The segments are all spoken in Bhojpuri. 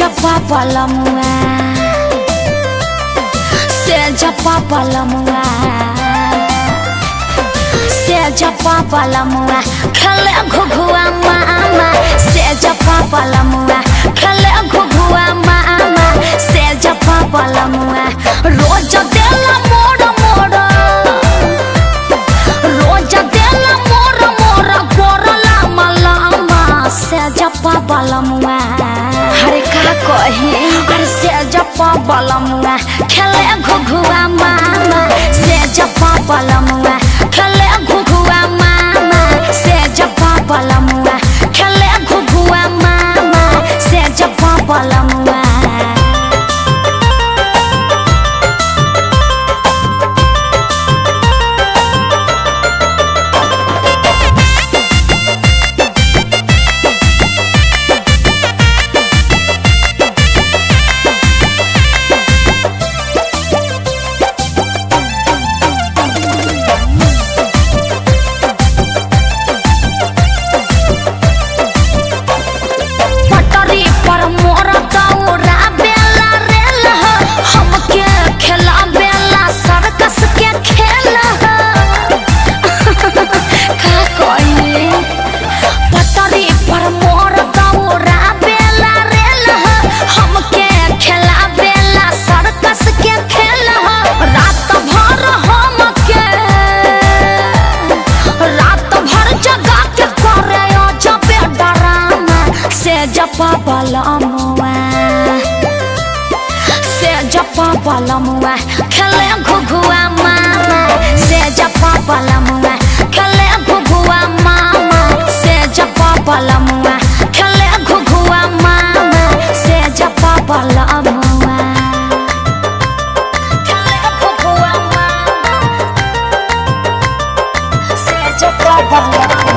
जपा पलमुआ से जपा पलमुआ से जपा पलमुआ खेले घुघुआ मामा से जपा पलमुआ खेले घुघुआ मामा से जपा पलमुआ रोज देला मोड़ मोड़ रोज देला मोड़ मोड़ गोरला मलामा से जपा पलमुआ हरे का कहे अरे से जपा पलमुआ खेले घुघुआ मामा से जपा पलमुआ खेले घुघुआ मामा से जपा पलमुआ खेले घुघुआ मामा से जपा पलमुआ जपा पलमुआ से जपा पलमुआ खेले घुघुआ मामा से जपा पलमुआ खेले घुघुआ मामा से जपा पलमुआ खेले घुघुआ मामा से जपा पलमुआ खेले घुघुआ मामा से जपा पलमुआ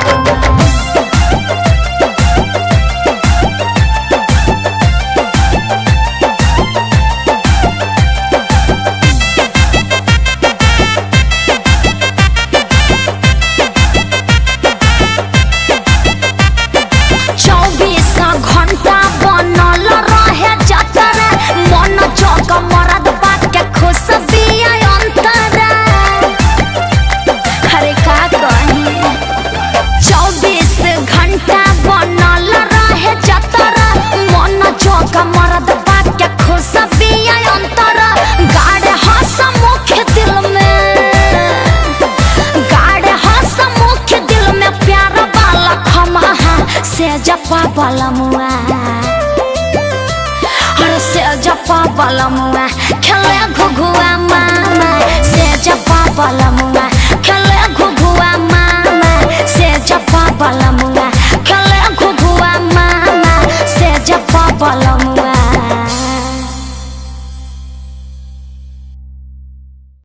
जपा पलमुआ अरे से जपा पलमुआ खेले घुघुआ मामा से जपा पलमुआ खेले घुघुआ मामा से जपा पलमुआ।